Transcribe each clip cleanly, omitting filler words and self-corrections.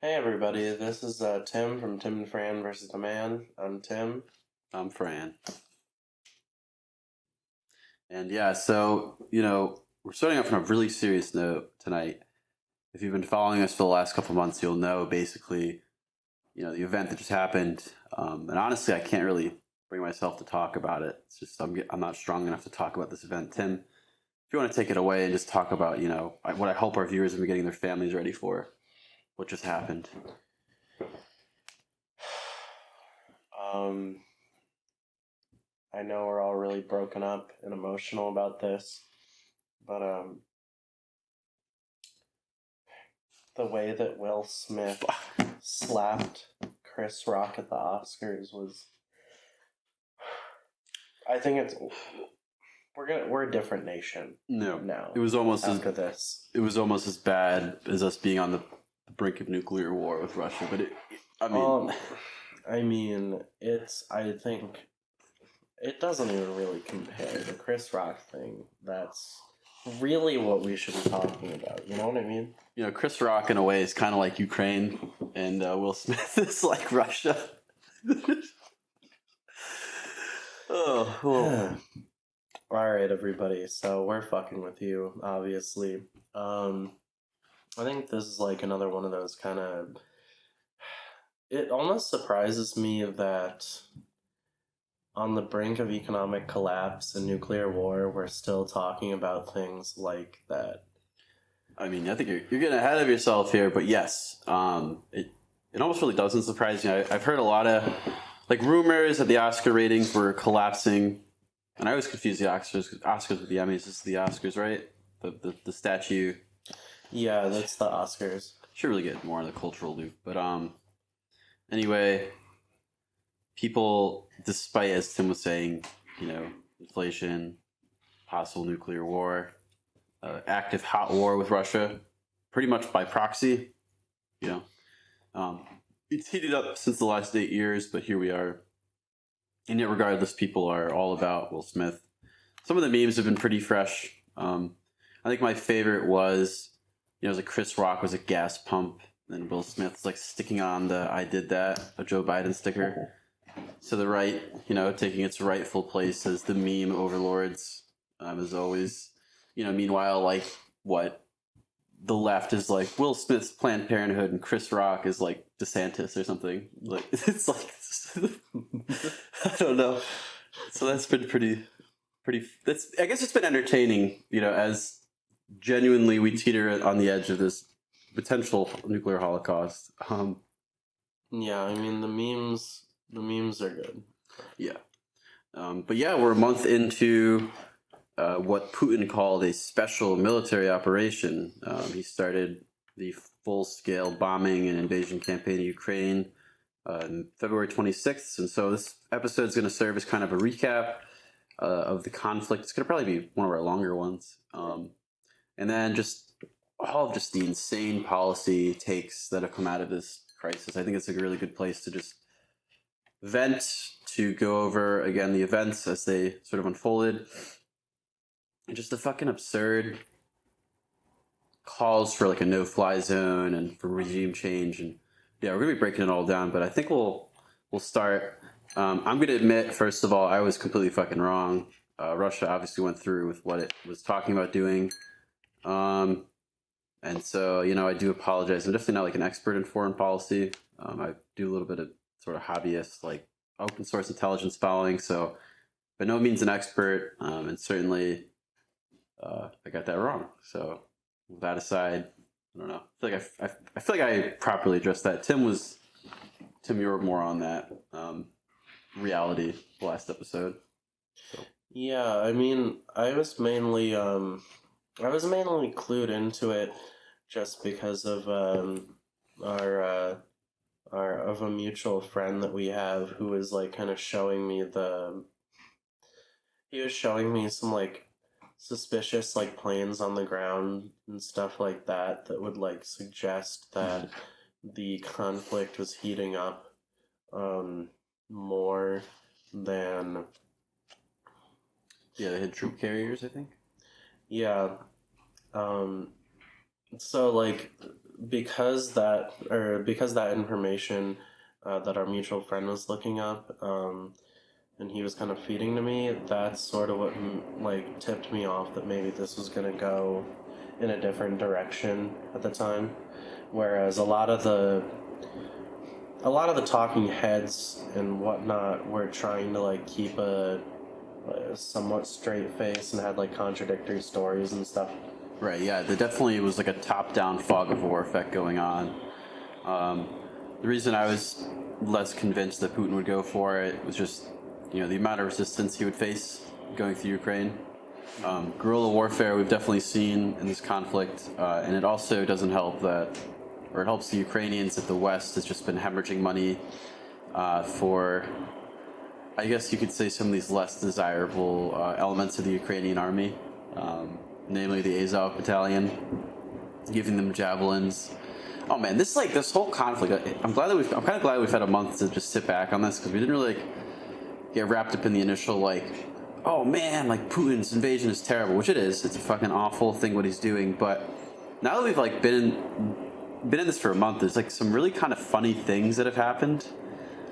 Hey everybody, this is Tim from Tim and Fran versus the Man. I'm Tim. I'm Fran. And yeah, so we're starting off on a really serious note tonight. If you've been following us for the last couple months, you'll know basically, the event that just happened. And honestly, I can't really bring myself to talk about it. It's just, I'm not strong enough to talk about this event. Tim, if you want to take it away and just talk about, what I hope our viewers have been getting their families ready for, what just happened. I know we're all really broken up and emotional about this, but the way that Will Smith slapped Chris Rock at the Oscars was, I think we're a different nation. No, now. It was almost after this. It was almost as bad as us being on the brink of nuclear war with Russia. But I think it doesn't even really compare. The Chris Rock thing, that's really what we should be talking about. You know what I mean? Chris Rock in a way is kind of like Ukraine, and Will Smith is like Russia. Oh, well. All right, everybody. So we're fucking with you, obviously. I think this is like another one of those kind of. It almost surprises me that on the brink of economic collapse and nuclear war, we're still talking about things like that. I mean, I think you're getting ahead of yourself here, but yes, it almost really doesn't surprise me. I've heard a lot of rumors that the Oscar ratings were collapsing, and I always confuse the Oscars with the Emmys. This is the Oscars, right? The statue. Yeah, that's the Oscars. Should really get more in the cultural loop, but anyway, people, despite, as Tim was saying, inflation, possible nuclear war, active hot war with Russia, pretty much by proxy. It's heated up since the last 8 years, but here we are. And yet, regardless, people are all about Will Smith. Some of the memes have been pretty fresh. I think my favorite was, it was like Chris Rock was a gas pump, and Will Smith's like sticking on the "I did that" a Joe Biden sticker. So the right, taking its rightful place as the meme overlords, as always. Meanwhile, like what the left is like Will Smith's Planned Parenthood, and Chris Rock is like DeSantis or something. Like it's like I don't know. So that's been pretty. I guess it's been entertaining. As genuinely we teeter on the edge of this potential nuclear holocaust. Yeah, I mean the memes are good. Yeah, but yeah, we're a month into what Putin called a special military operation. He started the full-scale bombing and invasion campaign in Ukraine on February 26th, and so this episode is going to serve as kind of a recap of the conflict. It's going to probably be one of our longer ones, and then just all of the insane policy takes that have come out of this crisis. I think it's a really good place to just vent, to go over again the events as they sort of unfolded. And just the fucking absurd calls for like a no-fly zone and for regime change, and yeah, we're gonna be breaking it all down. But I think we'll start. I'm gonna admit, first of all, I was completely fucking wrong. Russia obviously went through with what it was talking about doing, and so I do apologize. I'm definitely not like an expert in foreign policy. I do a little bit of sort of hobbyist, like open source intelligence following. So, by no means an expert, and certainly. I got that wrong. So, with that aside, I don't know. I feel like I properly addressed that. Tim, you were more on that reality last episode. So. Yeah, I mean, I was mainly clued into it just because of our of a mutual friend that we have who was like kind of showing me he was showing me some like suspicious like planes on the ground and stuff like that would like suggest that the conflict was heating up more than they had troop carriers, I think. Yeah. So like because that information that our mutual friend was looking up, and he was kind of feeding to me, that's sort of what like tipped me off that maybe this was gonna go in a different direction at the time. Whereas a lot of the talking heads and whatnot were trying to like keep a somewhat straight face and had like contradictory stories and stuff. Right, yeah, there definitely was like a top-down fog of war effect going on. The reason I was less convinced that Putin would go for it was just, the amount of resistance he would face going through Ukraine. Guerrilla warfare we've definitely seen in this conflict, and it also doesn't help it helps the Ukrainians that the West has just been hemorrhaging money for, I guess you could say, some of these less desirable elements of the Ukrainian army, namely the Azov battalion, giving them javelins. Oh man, this whole conflict. I'm kind of glad we've had a month to just sit back on this because we didn't really get wrapped up in the initial oh man, Putin's invasion is terrible, which it is. It's a fucking awful thing what he's doing. But now that we've been in this for a month, there's some really kind of funny things that have happened,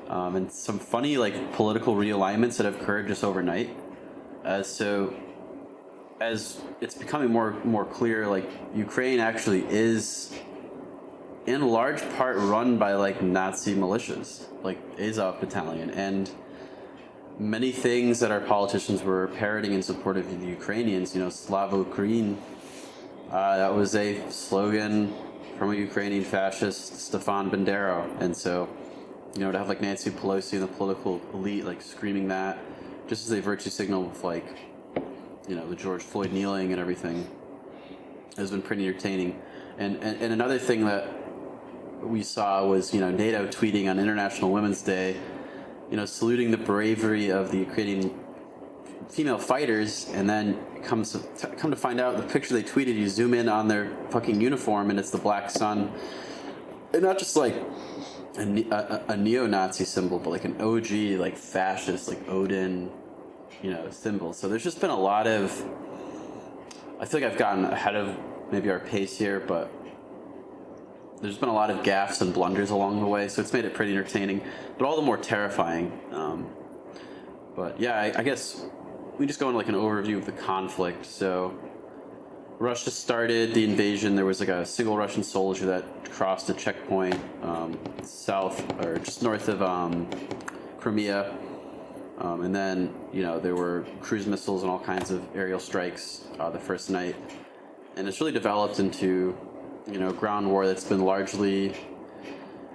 and some funny political realignments that have occurred just overnight. So as it's becoming more clear, Ukraine actually is in large part run by Nazi militias, like Azov battalion, and many things that our politicians were parroting in support of the Ukrainians, Slava Ukraine, that was a slogan from a Ukrainian fascist, Stefan Bandera. And so, to have Nancy Pelosi and the political elite screaming that, just as a virtue signal with the George Floyd kneeling and everything, has been pretty entertaining. And another thing that we saw was, NATO tweeting on International Women's Day, saluting the bravery of the Ukrainian female fighters, and then come to find out, the picture they tweeted, you zoom in on their fucking uniform, and it's the black sun, and not just a neo-Nazi symbol, but an OG fascist Odin, symbol. So there's just been a lot of. I feel like I've gotten ahead of maybe our pace here, but there's been a lot of gaffes and blunders along the way, so it's made it pretty entertaining, but all the more terrifying. But yeah, I guess we just go into an overview of the conflict. So Russia started the invasion. There was a single Russian soldier that crossed a checkpoint south or just north of Crimea, and then there were cruise missiles and all kinds of aerial strikes the first night, and it's really developed into ground war that's been largely,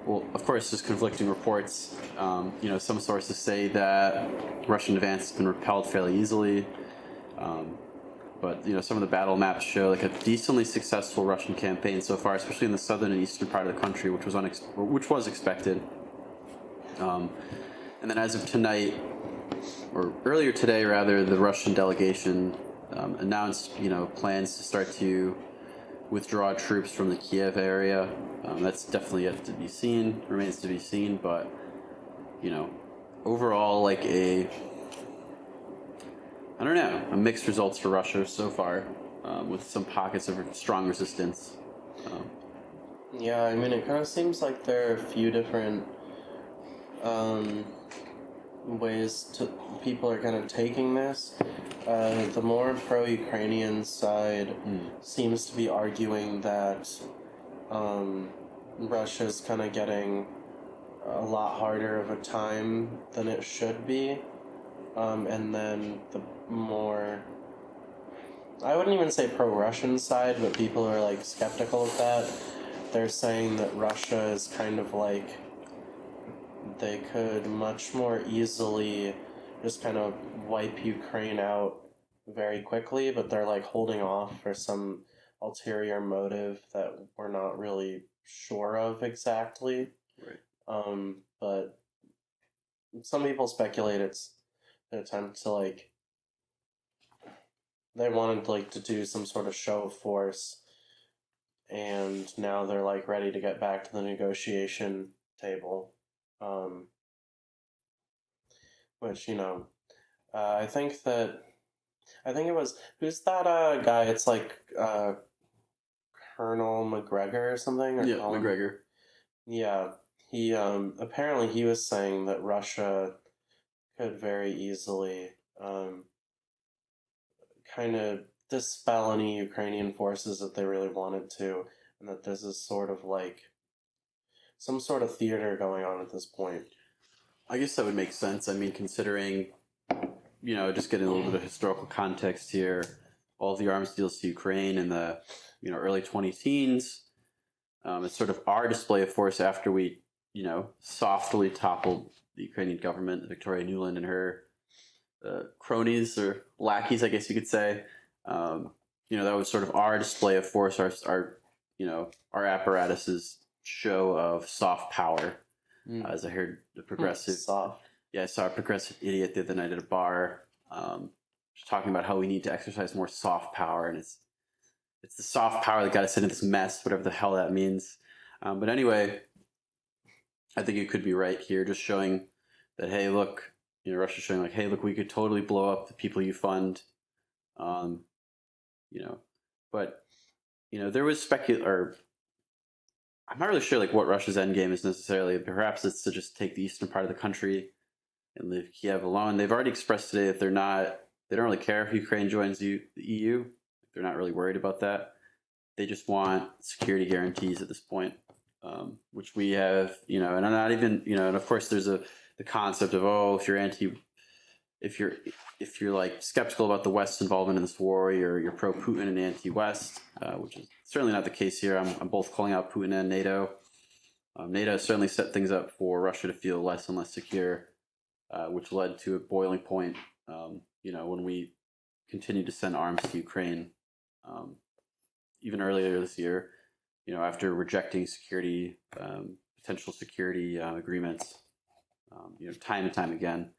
well, of course, there's conflicting reports. Some sources say that Russian advance has been repelled fairly easily, but some of the battle maps show a decently successful Russian campaign so far, especially in the southern and eastern part of the country, which was expected. And then as of tonight, or earlier today rather, the Russian delegation announced plans to start to withdraw troops from the Kiev area. That's definitely yet to be seen, remains to be seen, but overall a mixed results for Russia so far, with some pockets of strong resistance. Yeah, I mean, it kind of seems like there are a few different ways people are kind of taking this. The more pro-Ukrainian side seems to be arguing that Russia's kind of getting a lot harder of a time than it should be. And then the more, I wouldn't even say pro-Russian side, but people are skeptical of that. They're saying that Russia is kind of they could much more easily just kind of wipe Ukraine out very quickly, but they're holding off for some ulterior motive that we're not really sure of exactly. Right. But some people speculate it's an attempt to they wanted to do some sort of show of force, and now they're ready to get back to the negotiation table. Which I think it was, who's that guy? It's Colonel McGregor or something? Or Yeah, Colin? McGregor. Yeah, he apparently he was saying that Russia could very easily kind of dispel any Ukrainian forces if they really wanted to, and that this is sort of like some sort of theater going on at this point. I guess that would make sense. I mean, considering, just getting a little bit of historical context here, all of the arms deals to Ukraine in the, early 2010s. It's sort of our display of force after we, softly toppled the Ukrainian government, Victoria Nuland and her cronies or lackeys, I guess you could say. That was sort of our display of force, our apparatus's show of soft power. As I heard the progressive, soft. Yeah, I saw a progressive idiot the other night at a bar, just talking about how we need to exercise more soft power, and it's the soft power that got us into this mess, whatever the hell that means. But anyway, I think you could be right here, just showing that, hey, look, Russia's showing like, hey, look, we could totally blow up the people you fund, but there was I'm not really sure like what Russia's end game is necessarily. Perhaps it's to just take the eastern part of the country and leave Kiev alone. They've already expressed today that they don't really care if Ukraine joins the EU. They're not really worried about that. They just want security guarantees at this point, which we have, and I'm not even, and of course there's the concept of, if you're like skeptical about the West's involvement in this war, you're pro Putin and anti-West, which is certainly not the case here. I'm both calling out Putin and NATO. NATO has certainly set things up for Russia to feel less and less secure, which led to a boiling point. When we continued to send arms to Ukraine, even earlier this year, after rejecting potential security agreements, time and time again,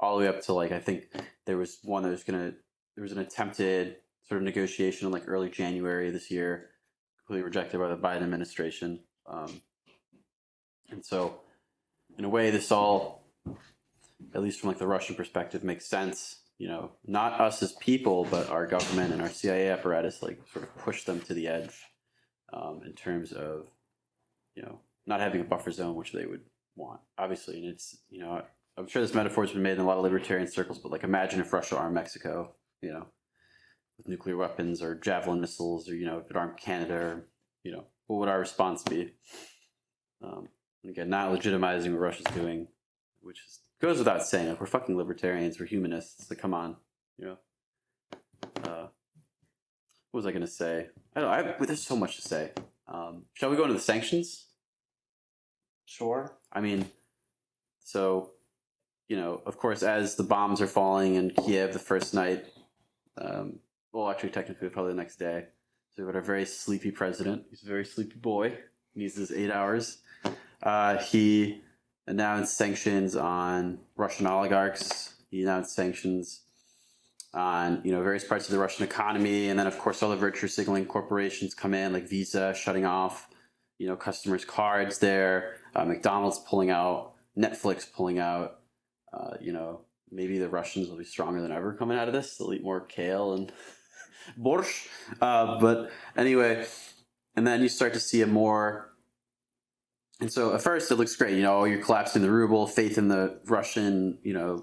all the way up to like, I think there was an attempted sort of negotiation in like early January this year, completely rejected by the Biden administration. And so in a way, this all, at least from like the Russian perspective, makes sense. Not us as people, but our government and our CIA apparatus, like sort of push them to the edge, in terms of, not having a buffer zone, which they would want, obviously. And it's, I'm sure this metaphor has been made in a lot of libertarian circles, but like imagine if Russia armed Mexico, with nuclear weapons or Javelin missiles, or, if it armed Canada, or, what would our response be? Again, not legitimizing what Russia's doing, which goes without saying. Like, we're fucking libertarians, we're humanists. Like, come on, what was I going to say? I don't know. There's so much to say. Shall we go into the sanctions? Sure. I mean, so, of course, as the bombs are falling in Kiev the first night, well, actually, technically, probably the next day. So we've got a very sleepy president. He's a very sleepy boy. He needs his 8 hours. He announced sanctions on Russian oligarchs. He announced sanctions on, various parts of the Russian economy. And then, of course, all the virtue signaling corporations come in, like Visa shutting off, customers' cards there, McDonald's pulling out, Netflix pulling out. Maybe the Russians will be stronger than ever coming out of this. They'll eat more kale and borscht. But anyway, and then you start to see and so at first it looks great. You're collapsing the ruble, faith in the Russian,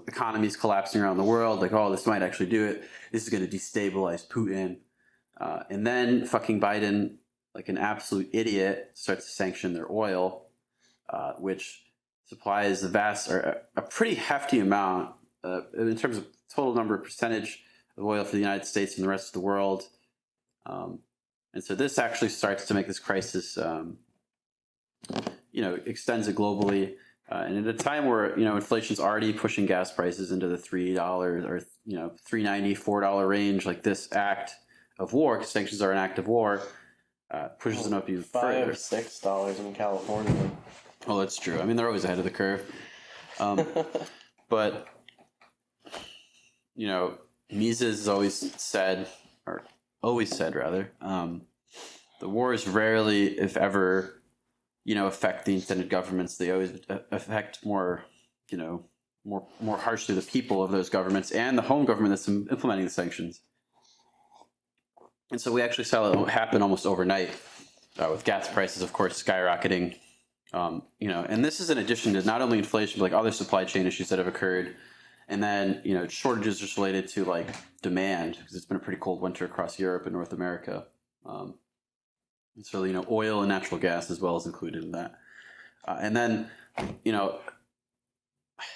economy is collapsing around the world. Like, this might actually do it. This is going to destabilize Putin. And then fucking Biden, like an absolute idiot, starts to sanction their oil, which supplies a pretty hefty amount, in terms of total percentage of oil for the United States and the rest of the world. And so this actually starts to make this crisis, extends it globally. And at a time where, inflation's already pushing gas prices into the $3 or, $3.90, $4 range, like this act of war, because sanctions are an act of war, pushes them up even further. $5-6 in California. Oh, that's true. I mean, they're always ahead of the curve. But, Mises has always said, the wars rarely, if ever, affect the intended governments. They always affect more harshly the people of those governments and the home government that's implementing the sanctions. And so we actually saw it happen almost overnight. with gas prices, of course, skyrocketing. And this is in addition to not only inflation, but like other supply chain issues that have occurred. And then, shortages just related to like demand, because it's been a pretty cold winter across Europe and North America. So, oil and natural gas as well is included in that. And then,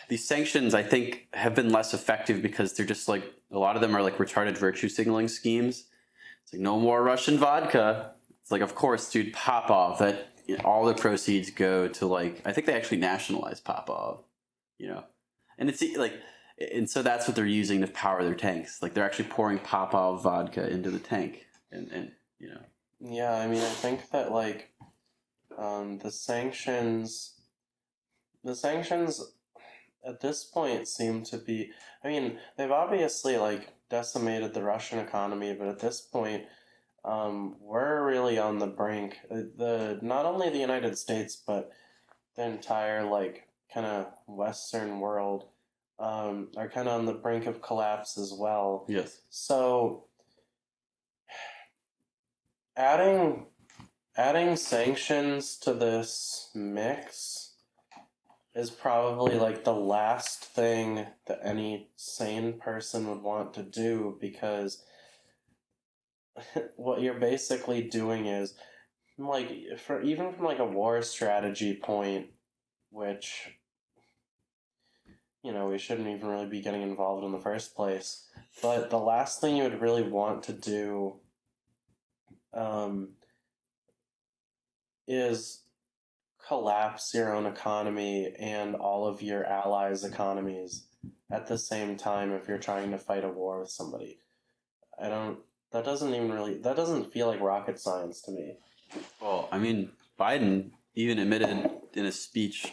these sanctions, I think, have been less effective because they're just like, a lot of them are like retarded virtue signaling schemes. It's like, no more Russian vodka. It's like, of course, dude, Popov, that all the proceeds go to like, I think they actually nationalized Popov, and it's like, and so that's what they're using to power their tanks. Like they're actually pouring Popov vodka into the tank, and. Yeah, I mean, I think that like the sanctions at this point seem to be. I mean, they've obviously like decimated the Russian economy, but at this point, we're really on the brink. The not only the United States, but the entire like kind of Western world are kind of on the brink of collapse as well. Yes. So adding sanctions to this mix is probably like the last thing that any sane person would want to do, because what you're basically doing is like even from like a war strategy point, which we shouldn't even really be getting involved in the first place, but the last thing you would really want to do is collapse your own economy and all of your allies' economies at the same time if you're trying to fight a war with somebody. That doesn't feel like rocket science to me. Well, I mean, Biden even admitted in a speech,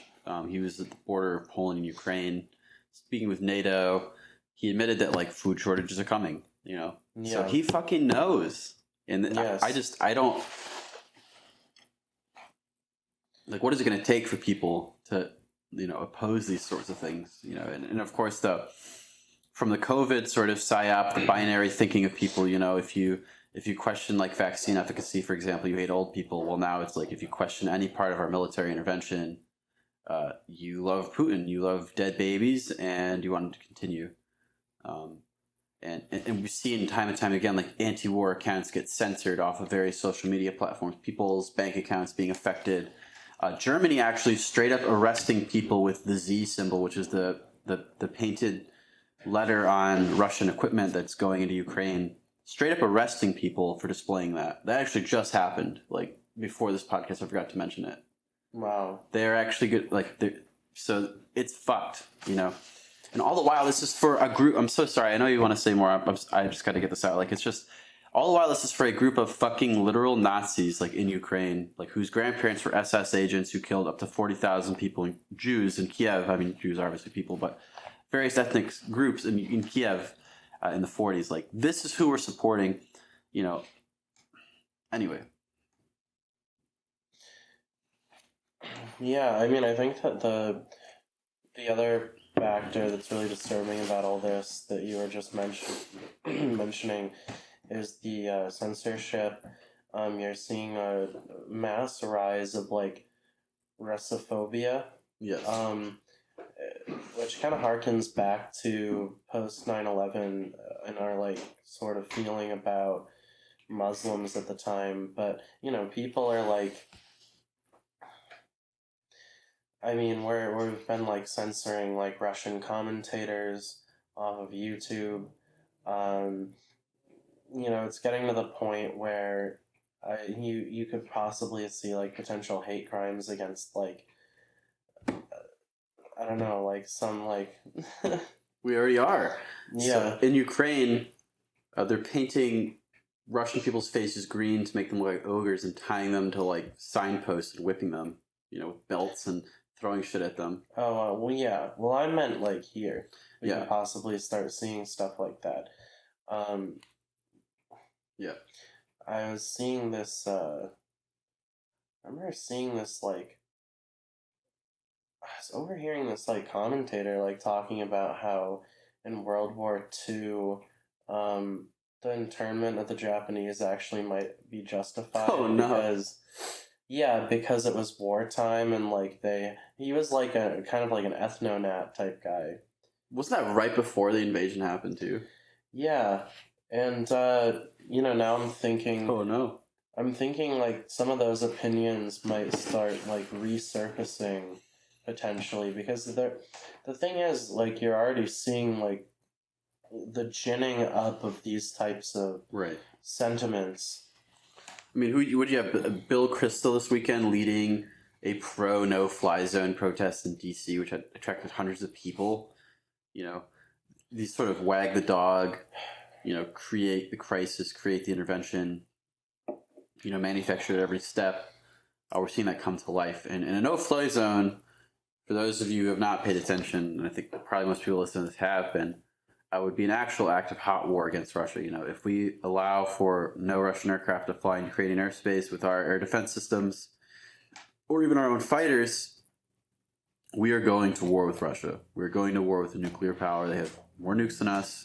he was at the border of Poland and Ukraine, speaking with NATO. He admitted that like food shortages are coming, Yeah. So he fucking knows. And Yes. I don't, like, what is it going to take for people to, oppose these sorts of things, and of course from the COVID sort of psyop, the binary thinking of people, if you question like vaccine efficacy, for example, you hate old people. Well, now it's like if you question any part of our military intervention, you love Putin, you love dead babies, and you want to continue. And we've seen time and time again, like anti-war accounts get censored off of various social media platforms, people's bank accounts being affected. Germany actually straight up arresting people with the Z symbol, which is the painted letter on Russian equipment that's going into Ukraine. Straight up arresting people for displaying that. That actually just happened, like before this podcast. I forgot to mention it. Wow. They're actually good. So it's fucked, And all the while, this is for a group. I'm so sorry. I know you want to say more. I just got to get this out. Like, it's just all the while, this is for a group of fucking literal Nazis, like in Ukraine, like whose grandparents were SS agents who killed up to 40,000 people, Jews in Kiev. I mean, Jews are obviously people, but various ethnic groups in Kiev in the 40s. Like, this is who we're supporting, Anyway. Yeah, I mean, I think that the other factor that's really disturbing about all this that you were just mentioning is the censorship. You're seeing a mass rise of like Russophobia. Yes. Which kind of harkens back to post 9/11 and our like sort of feeling about Muslims at the time. But people are like, I mean, we've been like censoring like Russian commentators off of YouTube. It's getting to the point where you could possibly see like potential hate crimes against like I don't know, like some like we already are. Yeah. So in Ukraine, they're painting Russian people's faces green to make them look like ogres and tying them to like signposts and whipping them, with belts and throwing shit at them. Oh, well, yeah. Well, I meant like here. We Yeah. could possibly start seeing stuff like that. Yeah. I was seeing this, I remember seeing this, like, I was overhearing this, like, commentator, like, talking about how in World War II, the internment of the Japanese actually might be justified. Oh no! Because it was wartime and like he was like a kind of like an ethno-nat type guy. Wasn't that right before the invasion happened too? Yeah, and now I'm thinking. Oh no! I'm thinking like some of those opinions might start like resurfacing potentially because the thing is like you're already seeing like the ginning up of these types of Right. sentiments. I mean, would you have? Bill Kristol this weekend leading a pro no-fly zone protest in D.C., which had attracted hundreds of people. You know, these sort of wag the dog. Create the crisis, create the intervention. Manufacture at every step. We're seeing that come to life. And in a no-fly zone, for those of you who have not paid attention, and I think probably most people listening to this have been, would be an actual act of hot war against Russia. If we allow for no Russian aircraft to fly in Ukrainian airspace with our air defense systems, or even our own fighters, we are going to war with Russia. We're going to war with a nuclear power. They have more nukes than us.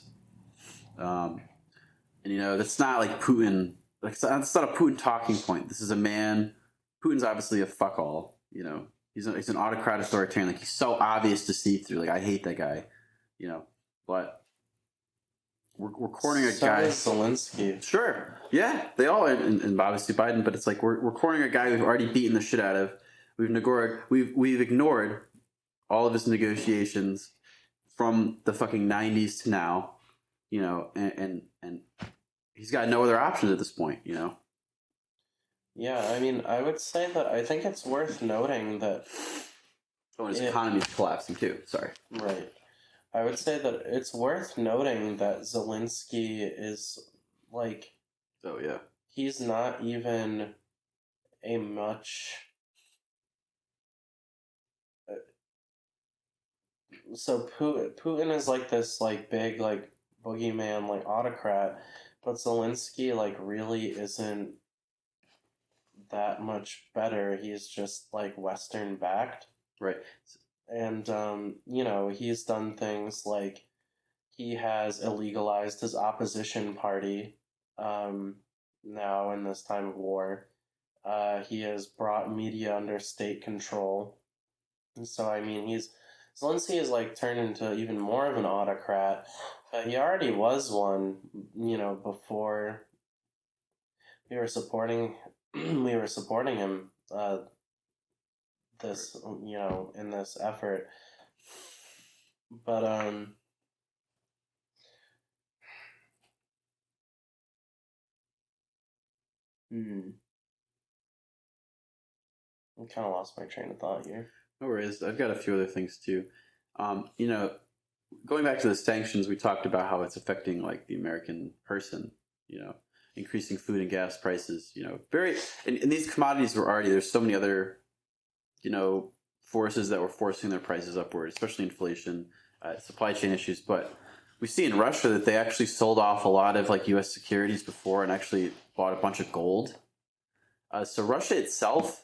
That's not like Putin. Like, that's not a Putin talking point. This is a man. Putin's obviously a fuck all. He's an autocrat authoritarian. Like, he's so obvious to see through. Like, I hate that guy. But we're cornering a guy. So is Zelensky. Sure, yeah, they all, and obviously Biden. But it's like we're cornering a guy we've already beaten the shit out of. We've ignored all of his negotiations from the fucking 90s to now. And he's got no other options at this point. Yeah, I mean, I would say that I think it's worth noting that. Oh, and his economy is collapsing too. Sorry. Right. I would say that it's worth noting that Zelensky is like. Oh yeah. He's not even a much. So Putin is like this like big like boogeyman like autocrat, but Zelensky like really isn't that much better. He's just like Western backed. Right. And he's done things like he has illegalized his opposition party now in this time of war. He has brought media under state control. And so I mean Zelensky is like turned into even more of an autocrat. He already was one, before we were supporting him this in this effort. But I kind of lost my train of thought here. No worries. I've got a few other things too. Going back to the sanctions, we talked about how it's affecting like the American person. Increasing food and gas prices. And these commodities were already. There's so many other, forces that were forcing their prices upward, especially inflation, supply chain issues. But we see in Russia that they actually sold off a lot of like U.S. securities before and actually bought a bunch of gold. So Russia itself.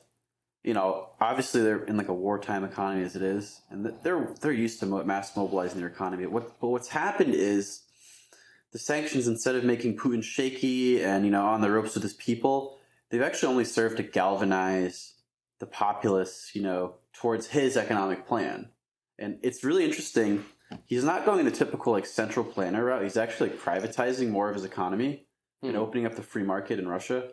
Obviously they're in like a wartime economy as it is, and they're used to mass mobilizing their economy. But what's happened is the sanctions, instead of making Putin shaky and on the ropes with his people, they've actually only served to galvanize the populace, towards his economic plan. And it's really interesting. He's not going the typical like central planner route. He's actually like privatizing more of his economy and opening up the free market in Russia.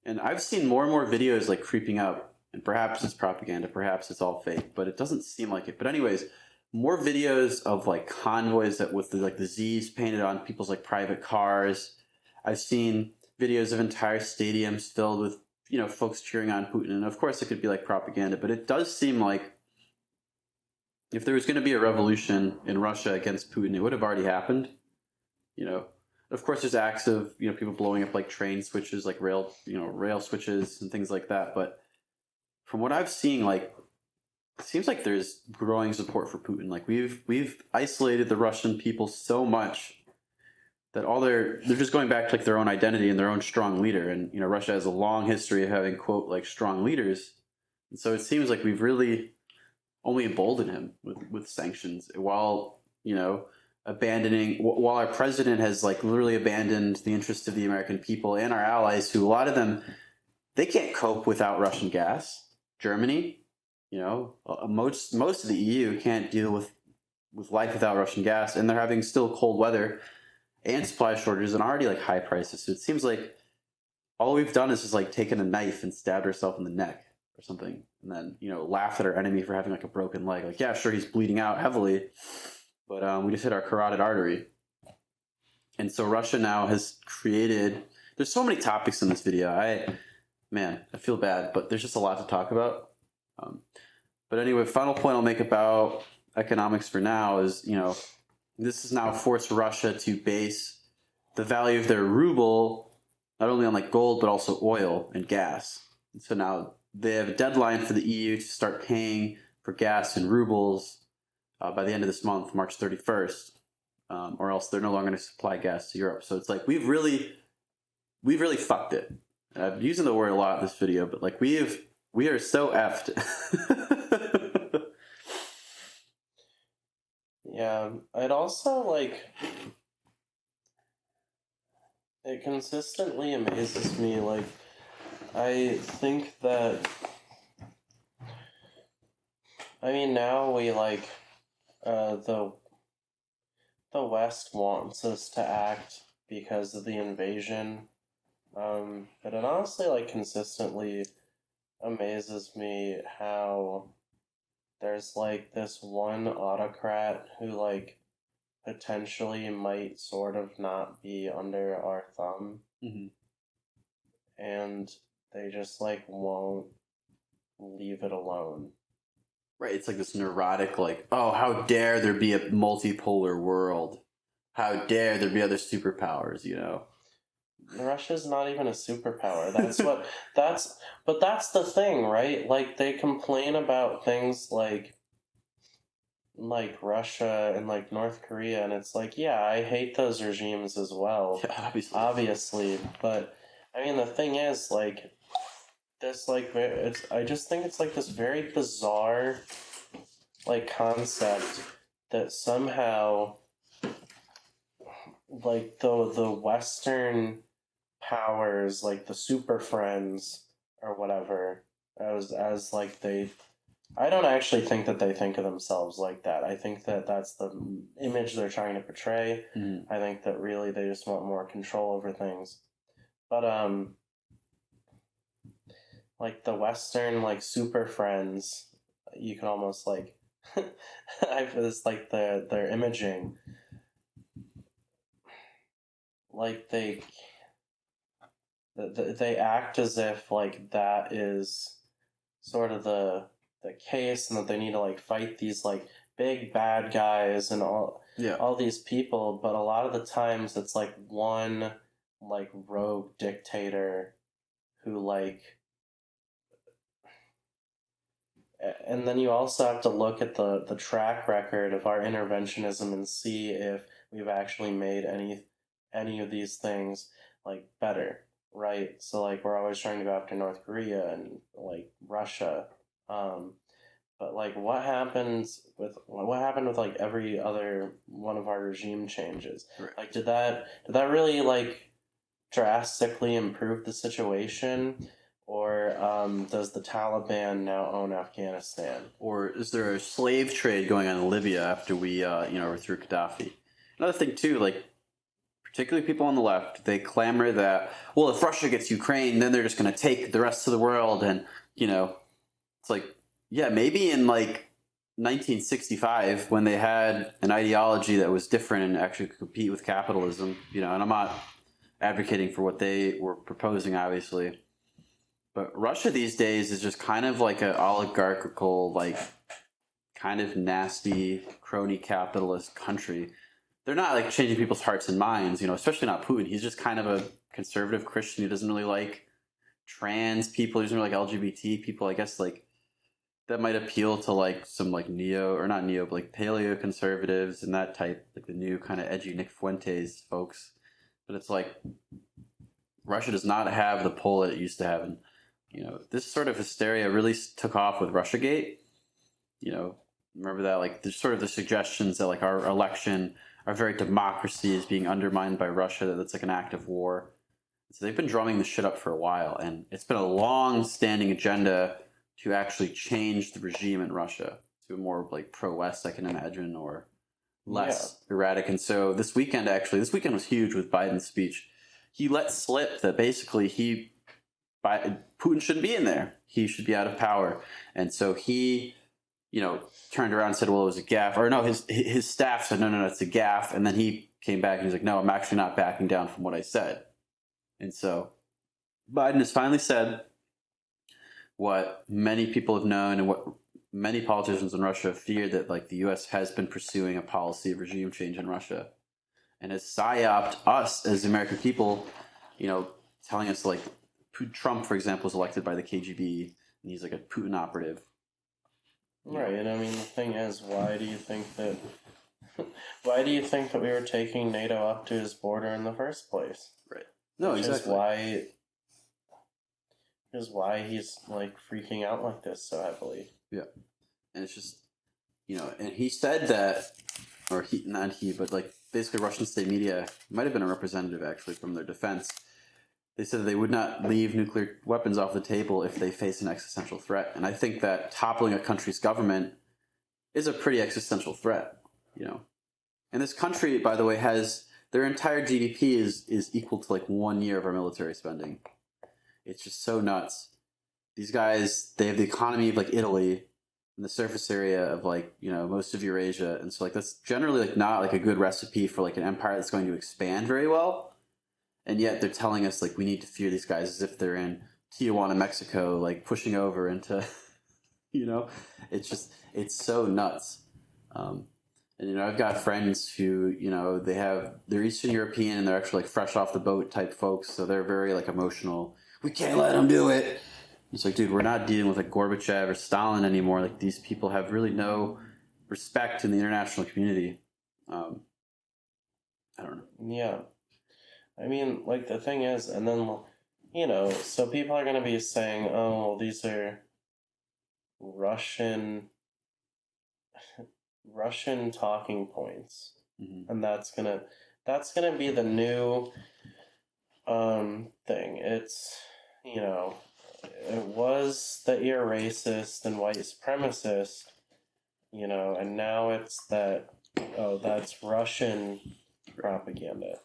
And I've seen more and more videos like creeping up, and perhaps it's propaganda, perhaps it's all fake, but it doesn't seem like it. But anyways, more videos of like convoys that with the Z's painted on people's like private cars. I've seen videos of entire stadiums filled with folks cheering on Putin, and of course it could be like propaganda, but it does seem like if there was going to be a revolution in Russia against Putin, it would have already happened. Of course, there's acts of people blowing up like train switches, like rail switches and things like that. But from what I've seen, like it seems like there's growing support for Putin. Like we've isolated the Russian people so much that they're just going back to like their own identity and their own strong leader. And Russia has a long history of having quote like strong leaders, and so it seems like we've really only emboldened him with sanctions while abandoning, while our president has like literally abandoned the interests of the American people and our allies, who a lot of them, they can't cope without Russian gas. Germany, most of the EU can't deal with life without Russian gas, and they're having still cold weather and supply shortages and already like high prices. So it seems like all we've done is just like taken a knife and stabbed ourselves in the neck or something, and then laughed at our enemy for having like a broken leg. Like, yeah, sure, he's bleeding out heavily, but we just hit our carotid artery. And so Russia now has created. There's so many topics in this video. I feel bad, but there's just a lot to talk about. But anyway, final point I'll make about economics for now is, this has now forced Russia to base the value of their ruble not only on like gold, but also oil and gas. And so now they have a deadline for the EU to start paying for gas in rubles by the end of this month, March 31st, or else they're no longer going to supply gas to Europe. So it's like we've really fucked it. I'm using the word a lot in this video, but like we are so effed. Yeah, it also it consistently amazes me. Like, I think that, now we the West wants us to act because of the invasion. But it honestly consistently amazes me how there's this one autocrat who potentially might sort of not be under our thumb. Mm-hmm. And they just won't leave it alone. Right, it's like this neurotic, oh, how dare there be a multipolar world? How dare there be other superpowers, Russia's not even a superpower. But that's the thing, right? They complain about things like Russia and North Korea, and it's yeah, I hate those regimes as well. Yeah, obviously. But the thing is this I just think it's this very bizarre concept that somehow the Western powers, the Super Friends or whatever, as they, I don't actually think that they think of themselves like that. I think that that's the image they're trying to portray. Mm-hmm. I think that really they just want more control over things. But the Western Super Friends, you can almost it's their imaging. They act as if that is sort of the case, and that they need to fight these big bad guys and all these people. But a lot of the times it's one rogue dictator who and then you also have to look at the track record of our interventionism and see if we've actually made any of these things better, right? So we're always trying to go after North Korea and Russia, but what happened with every other one of our regime changes? Right. Did that really drastically improve the situation? Or does the Taliban now own Afghanistan? Or is there a slave trade going on in Libya after we, overthrew Gaddafi? Another thing too, particularly people on the left, they clamor that, well, if Russia gets Ukraine, then they're just going to take the rest of the world, and it's yeah, maybe in 1965 when they had an ideology that was different and actually could compete with capitalism, and I'm not advocating for what they were proposing, obviously. But Russia these days is just kind of an oligarchical, kind of nasty, crony capitalist country. They're not changing people's hearts and minds, especially not Putin. He's just kind of a conservative Christian who doesn't really like trans people. He doesn't really like LGBT people. I guess that might appeal to some neo, or not neo, but paleo conservatives and that type, the new kind of edgy Nick Fuentes folks. But it's Russia does not have the pull that it used to have. And this sort of hysteria really took off with Russiagate. Remember that, there's sort of the suggestions that our election our very democracy is being undermined by Russia, that it's like an act of war. So they've been drumming this shit up for a while, and it's been a long-standing agenda to actually change the regime in Russia to a more like pro-West, I can imagine, or less erratic. And so this weekend was huge with Biden's speech. He let slip that basically Putin shouldn't be in there. He should be out of power. And so he, turned around and said, well, it was a gaffe. Or no, his staff said, no, it's a gaffe. And then he came back and he's like, no, I'm actually not backing down from what I said. And so Biden has finally said what many people have known and what many politicians in Russia feared, that like the U.S. has been pursuing a policy of regime change in Russia, and has psyoped us as the American people, telling us like Trump, for example, was elected by the KGB and he's like a Putin operative. Right, and I mean the thing is, why do you think that we were taking NATO up to his border in the first place? Right. No, exactly. Is why he's like freaking out like this so heavily. Yeah. And it's just, and he said that, or not he, but like basically Russian state media, might have been a representative actually from their defense. They said that they would not leave nuclear weapons off the table if they face an existential threat. And I think that toppling a country's government is a pretty existential threat, And this country, by the way, has their entire GDP is equal to like 1 year of our military spending. It's just so nuts. These guys, they have the economy of like Italy and the surface area of like, most of Eurasia. And so like that's generally like not like a good recipe for like an empire that's going to expand very well. And yet they're telling us like we need to fear these guys as if they're in Tijuana, Mexico, like pushing over into, it's so nuts. And I've got friends who, they're Eastern European and they're actually like fresh off the boat type folks. So they're very like emotional. We can't let them do it. It's like, dude, we're not dealing with like Gorbachev or Stalin anymore. Like these people have really no respect in the international community. I don't know. Yeah. I mean, like, the thing is, and then, so people are going to be saying, oh, well, these are Russian talking points. Mm-hmm. And that's gonna be the new thing. It's, it was that you're racist and white supremacist, and now it's that, oh, that's Russian propaganda.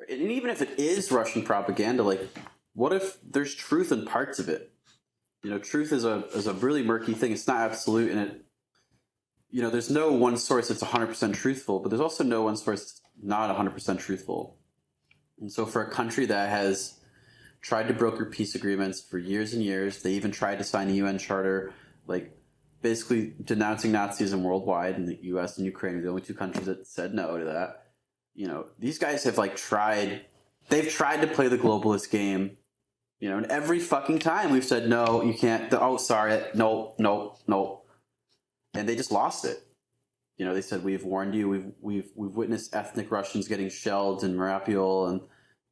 And even if it is Russian propaganda, like, what if there's truth in parts of it? Truth is a really murky thing. It's not absolute, and it, there's no one source that's 100% truthful, but there's also no one source that's not 100% truthful. And so for a country that has tried to broker peace agreements for years and years, they even tried to sign a UN charter, like basically denouncing Nazism worldwide, and the US and Ukraine are the only two countries that said no to that. These guys have they've tried to play the globalist game, and every fucking time we've said, no, you can't, sorry, no. And they just lost it. They said, we've warned you, we've witnessed ethnic Russians getting shelled in Mariupol and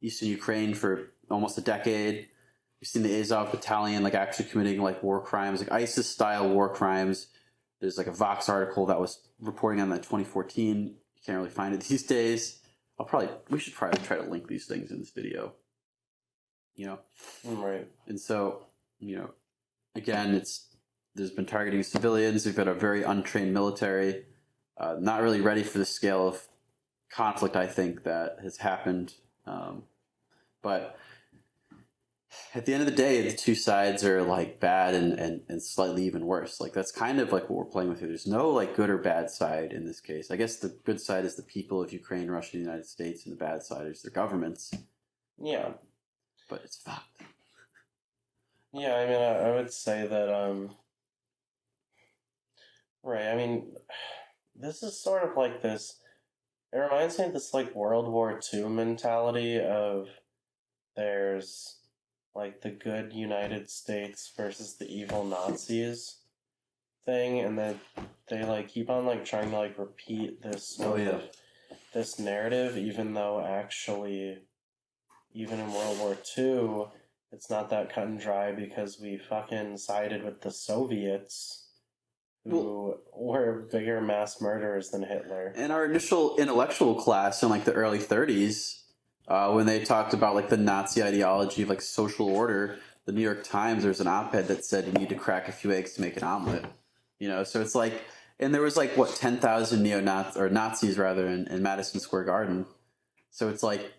Eastern Ukraine for almost a decade. We've seen the Azov battalion actually committing war crimes, ISIS style war crimes. There's a Vox article that was reporting on that 2014. You can't really find it these days. We should probably try to link these things in this video. Right. And so, again, there's been targeting civilians. We've got a very untrained military, not really ready for the scale of conflict, I think, that has happened. But at the end of the day, the two sides are bad and slightly even worse. That's kind of what we're playing with here. There's no good or bad side in this case. I guess the good side is the people of Ukraine, Russia, and the United States, and the bad side is their governments. Yeah. But it's fucked. Yeah, I mean, I would say that, right, I mean, this is sort of this, it reminds me of this, World War II mentality of there's, the good United States versus the evil Nazis thing, and then they, keep on, trying to, repeat this this narrative, even though actually, even in World War II, it's not that cut and dry because we fucking sided with the Soviets, who were bigger mass murderers than Hitler. In our initial intellectual class in like the early 30s, when they talked about like the Nazi ideology of like social order, the New York Times, there's an op-ed that said you need to crack a few eggs to make an omelet. So it's like, and there was like what 10,000 neo-Nazis or Nazis rather in Madison Square Garden. So it's like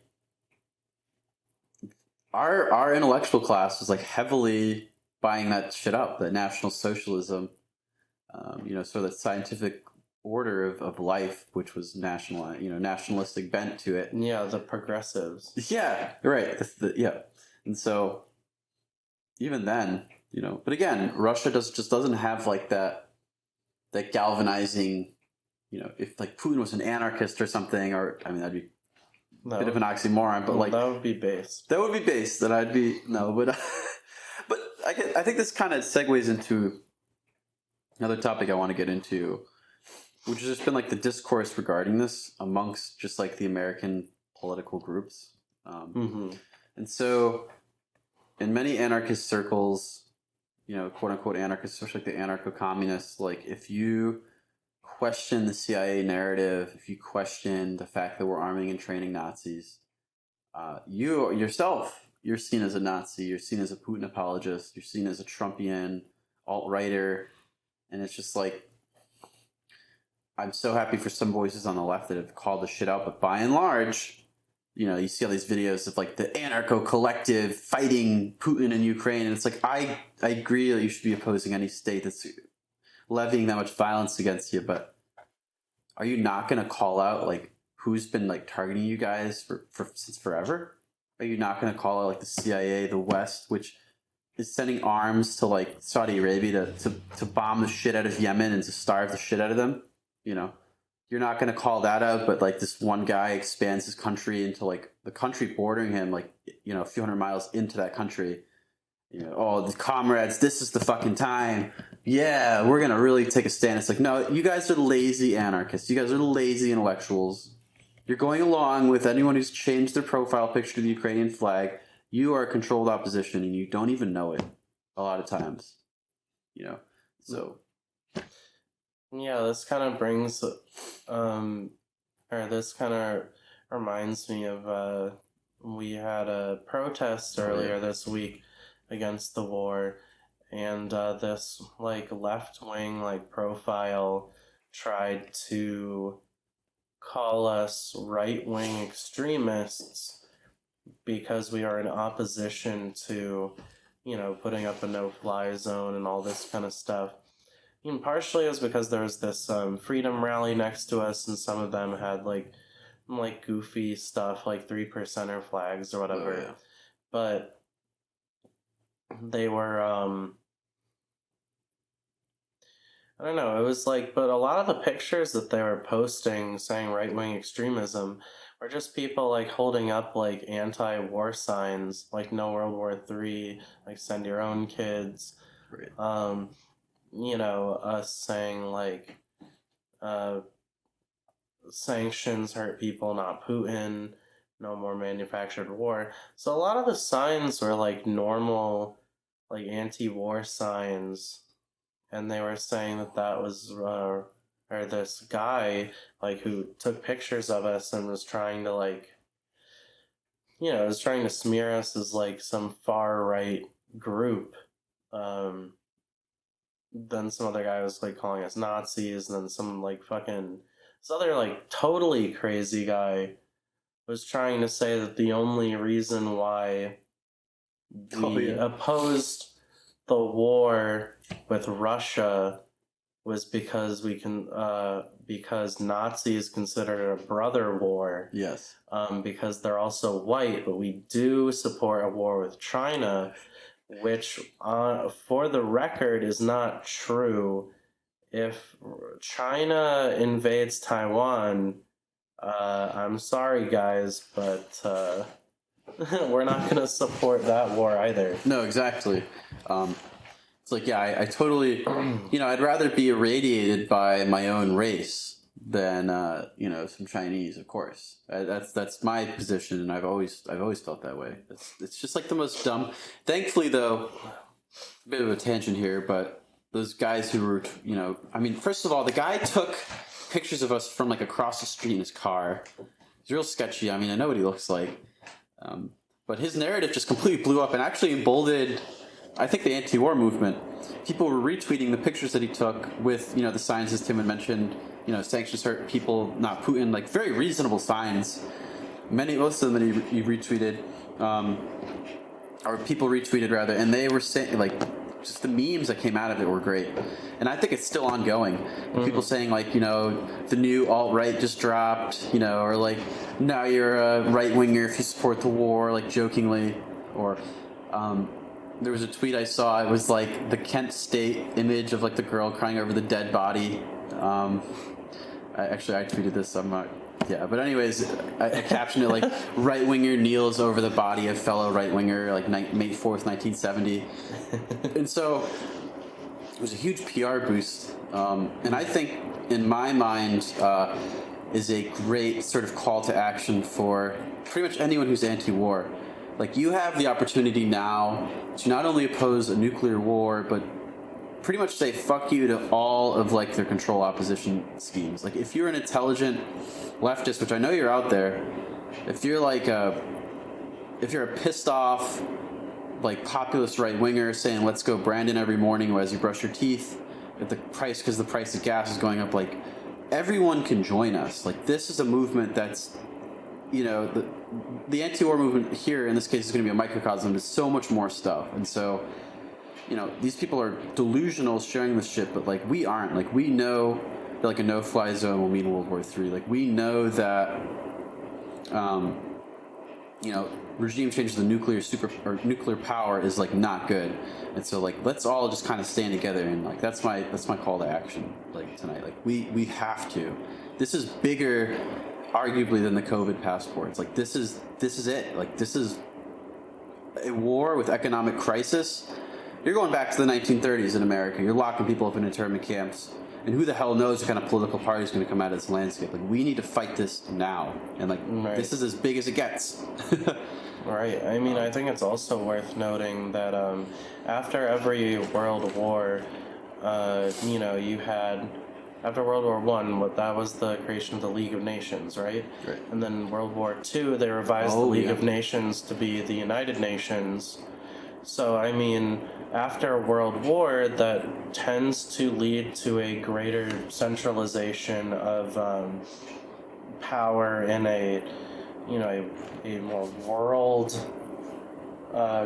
our intellectual class was like heavily buying that shit up, the National Socialism, sort of the scientific order of life, which was nationalistic bent to it. Yeah, the progressives. Yeah, right. Yeah, and so even then, but again, Russia just doesn't have like that galvanizing. If like Putin was an anarchist or something, or I mean that'd be a bit of an oxymoron, but like that would be base. That would be base. That I'd be no, but but I think this kind of segues into another topic I want to get into, which has just been like the discourse regarding this amongst just like the American political groups. And so in many anarchist circles, quote unquote anarchists, especially like the anarcho-communists, like if you question the CIA narrative, if you question the fact that we're arming and training Nazis, you're seen as a Nazi, you're seen as a Putin apologist, you're seen as a Trumpian alt-righter, and it's just like, I'm so happy for some voices on the left that have called the shit out, but by and large, you see all these videos of like the anarcho-collective fighting Putin in Ukraine, and it's like, I agree that you should be opposing any state that's levying that much violence against you, but are you not going to call out like who's been like targeting you guys for since forever? Are you not going to call out like the CIA, the West, which is sending arms to like Saudi Arabia to bomb the shit out of Yemen and to starve the shit out of them? You're not going to call that out, but like this one guy expands his country into like the country bordering him, like a few hundred miles into that country. Oh, the comrades, this is the fucking time. Yeah, we're going to really take a stand. It's like, no, you guys are lazy anarchists. You guys are lazy intellectuals. You're going along with anyone who's changed their profile picture to the Ukrainian flag. You are a controlled opposition, and you don't even know it a lot of times. So. Yeah, this kind of brings, this kind of reminds me of, we had a protest earlier this week against the war, and this like left-wing like profile tried to call us right-wing extremists because we are in opposition to putting up a no-fly zone and all this kind of stuff. Partially it was because there was this freedom rally next to us, and some of them had like goofy stuff like 3%er flags or whatever. Oh, yeah. But they were I don't know, it was like, but a lot of the pictures that they were posting saying right-wing extremism were just people like holding up like anti-war signs, like no World War III, like send your own kids. Right. Us saying like sanctions hurt people, not Putin, no more manufactured war. So a lot of the signs were like normal, like anti-war signs, and they were saying that was or this guy like who took pictures of us and was trying to like was trying to smear us as like some far right group. Then some other guy was like calling us Nazis, and then some like fucking this other like totally crazy guy was trying to say that the only reason why we opposed the war with Russia was because because Nazis consider it a brother war. Yes. Because they're also white, but we do support a war with China, which, for the record, is not true. If China invades Taiwan, I'm sorry, guys, but we're not going to support that war either. No, exactly. It's like, yeah, I totally, I'd rather be irradiated by my own race than, some Chinese, of course. That's my position, and I've always felt that way. It's just like the most dumb. Thankfully, though, a bit of a tangent here, but those guys who were, I mean, first of all, the guy took pictures of us from like across the street in his car. He's real sketchy. I mean, I know what he looks like. But his narrative just completely blew up and actually emboldened, I think, the anti-war movement. People were retweeting the pictures that he took with, the signs as Tim had mentioned, sanctions hurt people, not Putin, like very reasonable signs. Most of them he retweeted, or people retweeted rather, and they were saying, like, just the memes that came out of it were great. And I think it's still ongoing. Mm-hmm. People saying, like, the new alt-right just dropped, or like, now you're a right-winger if you support the war, like, jokingly. Or there was a tweet I saw, it was like the Kent State image of like the girl crying over the dead body. I tweeted this, I'm not... Yeah, but anyways, I captioned it like, right-winger kneels over the body of fellow right-winger, like May 4th, 1970. And so it was a huge PR boost. And I think, in my mind, is a great sort of call to action for pretty much anyone who's anti-war. Like, you have the opportunity now to not only oppose a nuclear war, but pretty much say fuck you to all of like their control opposition schemes. Like, if you're an intelligent leftist, which I know you're out there, if you're a pissed off like populist right winger saying let's go Brandon every morning as you brush your teeth at the price because the price of gas is going up, like, everyone can join us. Like, this is a movement that's, the anti-war movement here in this case is going to be a microcosm to so much more stuff. And so, these people are delusional sharing this shit, but like, we aren't. Like, we know that like a no-fly zone will mean World War III. Like, we know that regime change to the nuclear power is like not good. And so like, let's all just kind of stand together, and like that's my call to action like tonight. Like, we have to. This is bigger arguably than the COVID passports. Like, this is it. Like, this is a war with economic crisis. You're going back to the 1930s in America. You're locking people up in internment camps. And who the hell knows what kind of political party is going to come out of this landscape. Like, we need to fight this now. And like, right. This is as big as it gets. Right. I mean, I think it's also worth noting that after every World War, you had... After World War I, that was the creation of the League of Nations, right? Right. And then World War II, they revised the League of Nations to be the United Nations. So, I mean, after World War, that tends to lead to a greater centralization of power in a more world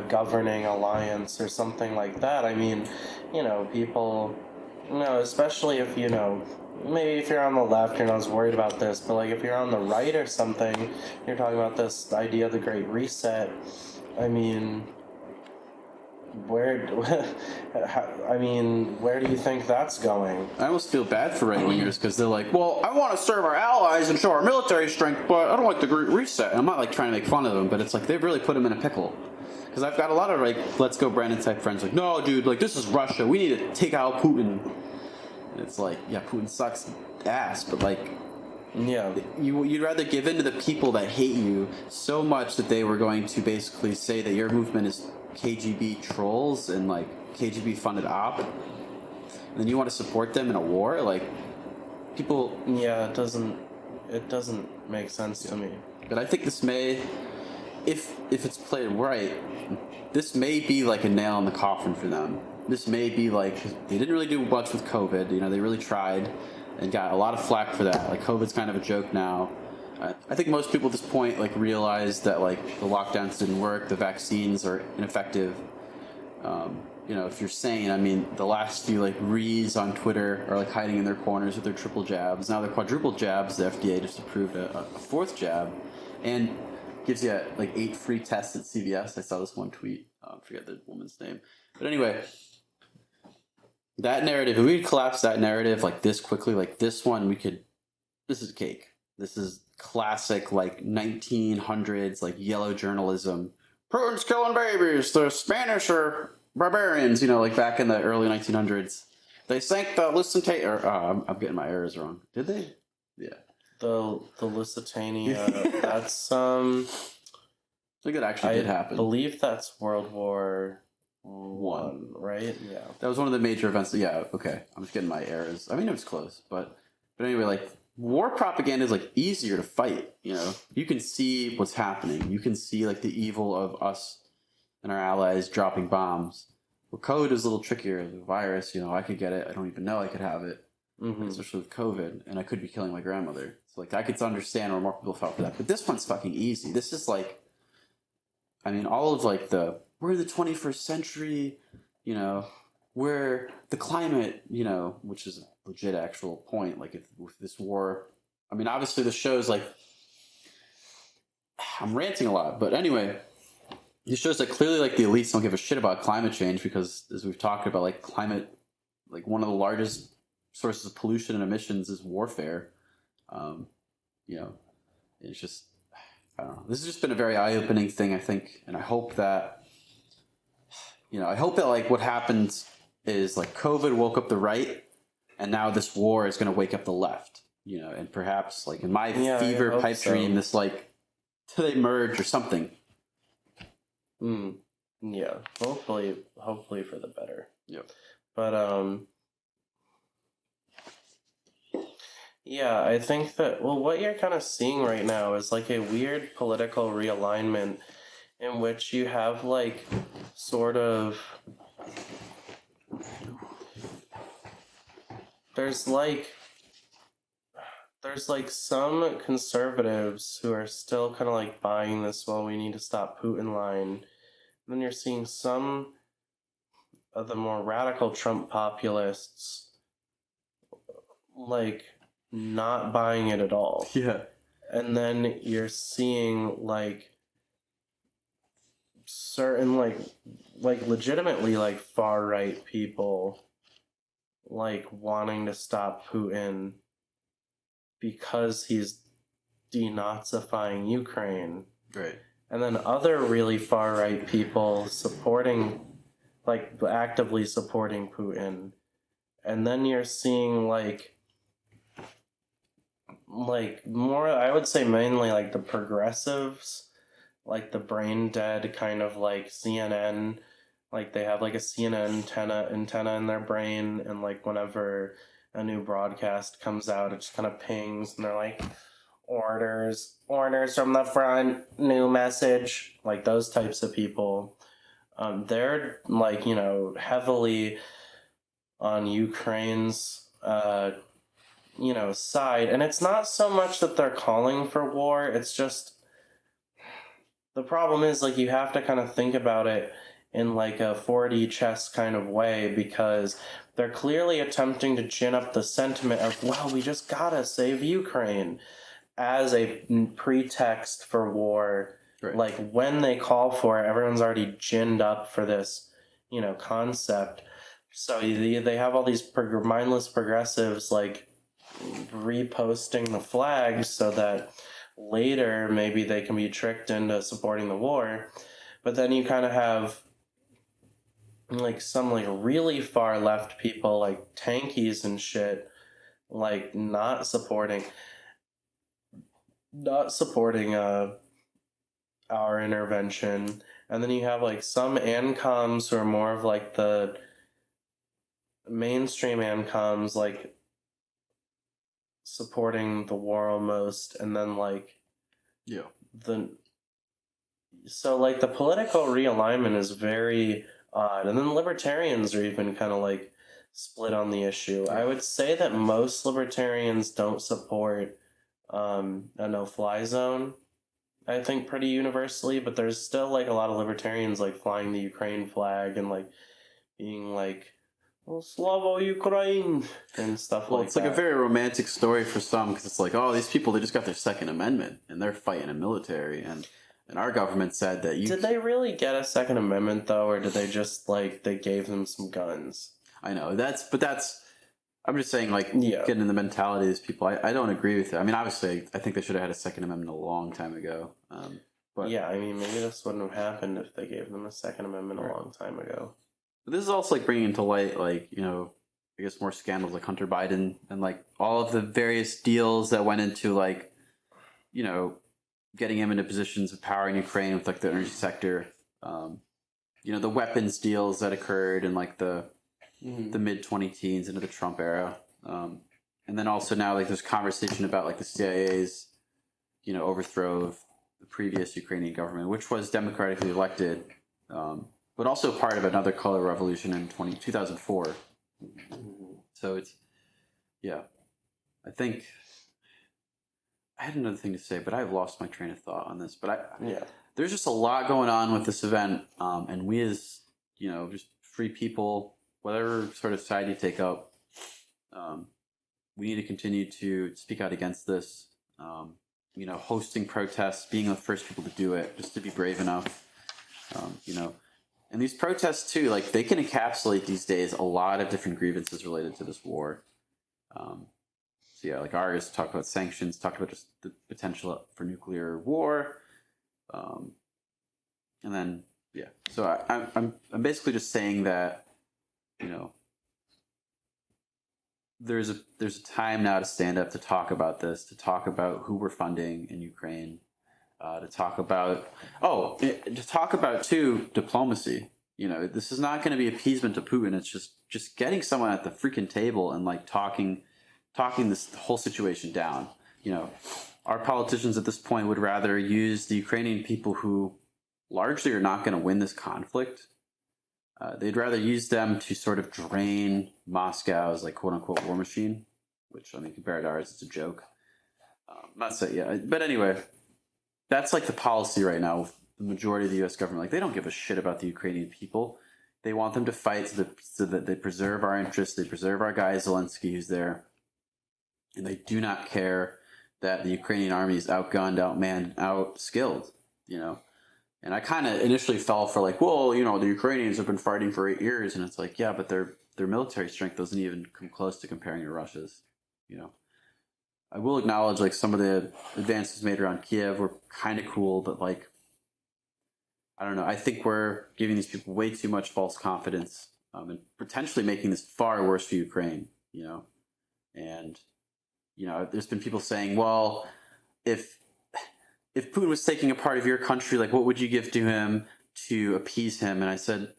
governing alliance or something like that. I mean, people, especially if, maybe if you're on the left, you're not as worried about this, but like if you're on the right or something, you're talking about this idea of the Great Reset. I mean... Where do you think that's going? I almost feel bad for right-wingers because they're like, well, I want to serve our allies and show our military strength, but I don't like the Great Reset. And I'm not like trying to make fun of them, but it's like they've really put them in a pickle. Because I've got a lot of like, let's go Brandon type friends like, no, dude, like, this is Russia. We need to take out Putin. And it's like, yeah, Putin sucks ass, but like, yeah, you'd rather give in to the people that hate you so much that they were going to basically say that your movement is KGB trolls and like KGB funded op, and then you want to support them in a war. Like, people... Yeah, it doesn't make sense to me. But I think this may, if it's played right, this may be like a nail in the coffin for them. This may be like, they didn't really do much with COVID, they really tried and got a lot of flack for that. Like, COVID's kind of a joke now. I think most people at this point like realize that like the lockdowns didn't work, the vaccines are ineffective. If you're sane, I mean, the last few like Rees on Twitter are like hiding in their corners with their triple jabs. Now they're quadruple jabs. The FDA just approved a fourth jab, and gives you like 8 free tests at CVS. I saw this one tweet. I forget the woman's name, but anyway. That narrative, if we could collapse that narrative like this quickly, like this one, this is cake. This is classic, like 1900s, like yellow journalism. Putin's killing babies. The Spanish are barbarians. Like back in the early 1900s, they sank the Lusitania. I'm getting my errors wrong. Did they? Yeah. The Lusitania. That's I think it actually did happen. I believe that's World War one, right? Yeah. That was one of the major events. Yeah, okay. I'm just getting my errors. I mean, it was close, but anyway, like war propaganda is like easier to fight. You know, you can see what's happening. You can see like the evil of us and our allies dropping bombs. Well, code is a little trickier. The virus, you know, I could get it. I don't even know I could have it, especially with COVID, and I could be killing my grandmother. So like, I could understand where more people felt for that. But this one's fucking easy. This is like, I mean, all of like we're in the 21st century, you know, where the climate, you know, which is a legit actual point. Like, if with this war, I mean, obviously the show's like, I'm ranting a lot, but anyway. It shows that clearly, like, the elites don't give a shit about climate change because, as we've talked about, like, climate, like, one of the largest sources of pollution and emissions is warfare. You know, it's just, I don't know. This has just been a very eye-opening thing, I think, and I hope that, you know, like, what happened is, like, COVID woke up the right, and now this war is going to wake up the left, you know, and perhaps, like, in my fever pipe dream, this, like, till they merge or something. Yeah, hopefully for the better. Yep. But yeah, I think that, well, what you're kind of seeing right now is like a weird political realignment in which you have like sort of there's like some conservatives who are still kind of like buying this, well, we need to stop Putin line. And then you're seeing some of the more radical Trump populists like not buying it at all. Yeah. And then you're seeing like certain like legitimately like far right people like wanting to stop Putin because he's denazifying Ukraine. Right. And then other really far right people supporting, like actively supporting Putin. And then you're seeing like more, I would say mainly like the progressives, like the brain dead kind of like CNN, like they have like a CNN antenna in their brain, and like whenever a new broadcast comes out, it just kind of pings and they're like, orders from the front, new message, like those types of people. They're like, you know, heavily on Ukraine's you know, side, and it's not so much that they're calling for war, it's just the problem is like you have to kind of think about it in like a 4D chess kind of way, because they're clearly attempting to gin up the sentiment of, well, we just gotta save Ukraine, as a pretext for war. Right. Like when they call for it, everyone's already ginned up for this, you know, concept. So they have all these mindless progressives like reposting the flags so that later maybe they can be tricked into supporting the war. But then you kind of have like some like really far left people like tankies and shit like not supporting our intervention. And then you have like some ANCOMs who are more of like the mainstream ANCOMs, like supporting the war almost, and then like so like the political realignment is very odd. And then libertarians are even kind of like split on the issue. I would say that most libertarians don't support a no-fly zone, I think, pretty universally, but there's still like a lot of libertarians like flying the Ukraine flag and like being like, well, Slavo Ukraine and stuff like that. It's like a very romantic story for some, because it's like, oh, these people, they just got their Second Amendment and they're fighting a military, and our government said that you... Did they really get a Second Amendment though, or did they just like, they gave them some guns? I know, I'm just saying, like, getting in the mentality of these people, I don't agree with it. I mean, obviously, I think they should have had a Second Amendment a long time ago. But yeah, I mean, maybe this wouldn't have happened if they gave them a Second Amendment a long time ago. But this is also, like, bringing into light, like, you know, I guess more scandals like Hunter Biden and, like, all of the various deals that went into, like, you know, getting him into positions of power in Ukraine with, like, the energy sector. the weapons deals that occurred in like the Mm-hmm. mid 2010s into the Trump era. And then also now like there's conversation about like the CIA's, overthrow of the previous Ukrainian government, which was democratically elected, but also part of another color revolution in 2004. So it's, yeah, I think I had another thing to say, but I've lost my train of thought on this. But there's just a lot going on with this event, and we as just free people, whatever sort of side you take up, we need to continue to speak out against this. Hosting protests, being the first people to do it, just to be brave enough. And these protests too, like they can encapsulate these days a lot of different grievances related to this war. So yeah, like ours talked about sanctions, talked about just the potential for nuclear war, and then So I'm basically just saying that there's a time now to stand up, to talk about this, to talk about who we're funding in Ukraine, to talk about too diplomacy. This is not going to be appeasement to Putin. It's just getting someone at the freaking table and like talking this whole situation down. Our politicians at this point would rather use the Ukrainian people who largely are not going to win this conflict. They'd rather use them to sort of drain Moscow's like quote unquote war machine, which I mean compared to ours, it's a joke. Not say but anyway, that's like the policy right now with the majority of the U.S. government. Like they don't give a shit about the Ukrainian people. They want them to fight so that they preserve our interests. They preserve our guy Zelensky who's there, and they do not care that the Ukrainian army is outgunned, outmanned, outskilled. And I kind of initially fell for like, well, the Ukrainians have been fighting for 8 years, and it's like, yeah, but their military strength doesn't even come close to comparing to Russia's. I will acknowledge like some of the advances made around Kiev were kind of cool, but like, I don't know. I think we're giving these people way too much false confidence, and potentially making this far worse for Ukraine. And there's been people saying, well, if Putin was taking a part of your country, like what would you give to him to appease him? And I said,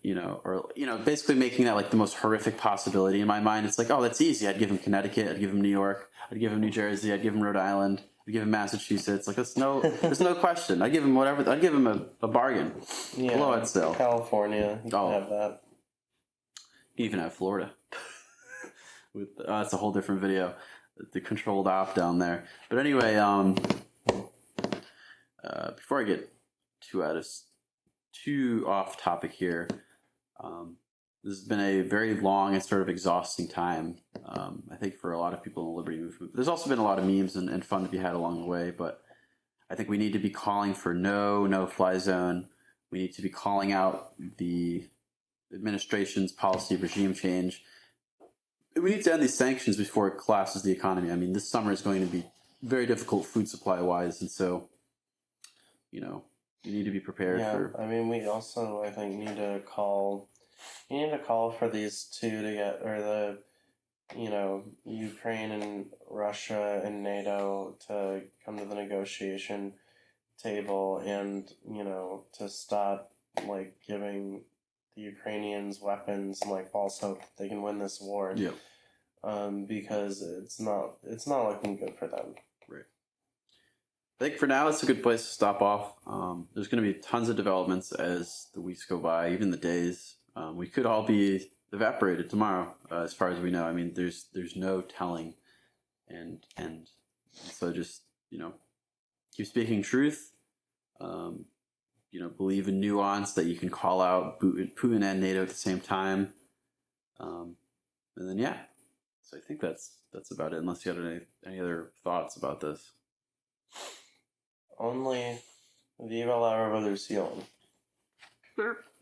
basically making that like the most horrific possibility in my mind. It's like, oh, that's easy. I'd give him Connecticut. I'd give him New York. I'd give him New Jersey. I'd give him Rhode Island. I'd give him Massachusetts. Like there's no question. I'd give him whatever. I'd give him a bargain. Yeah. Blowout still. California. You can have that. You even have Florida. That's a whole different video. The controlled op down there. But anyway, before I get too off topic here, this has been a very long and sort of exhausting time, I think, for a lot of people in the liberty movement. There's also been a lot of memes and fun to be had along the way, but I think we need to be calling for no-fly zone. We need to be calling out the administration's policy of regime change. We need to end these sanctions before it collapses the economy. I mean, this summer is going to be very difficult food supply-wise, and so you need to be prepared for. I mean, we also, I think, need to call for these two to get, or the, Ukraine and Russia and NATO to come to the negotiation table and, to stop, like, giving the Ukrainians weapons and, like, false hope that they can win this war. Yeah. Because it's not looking good for them. Right. I think for now it's a good place to stop off. There's going to be tons of developments as the weeks go by, even the days. We could all be evaporated tomorrow, as far as we know. I mean, there's no telling, and so just keep speaking truth. Believe in nuance, that you can call out Putin and NATO at the same time, and then So I think that's about it. Unless you had any other thoughts about this. Only Viva la Revolución.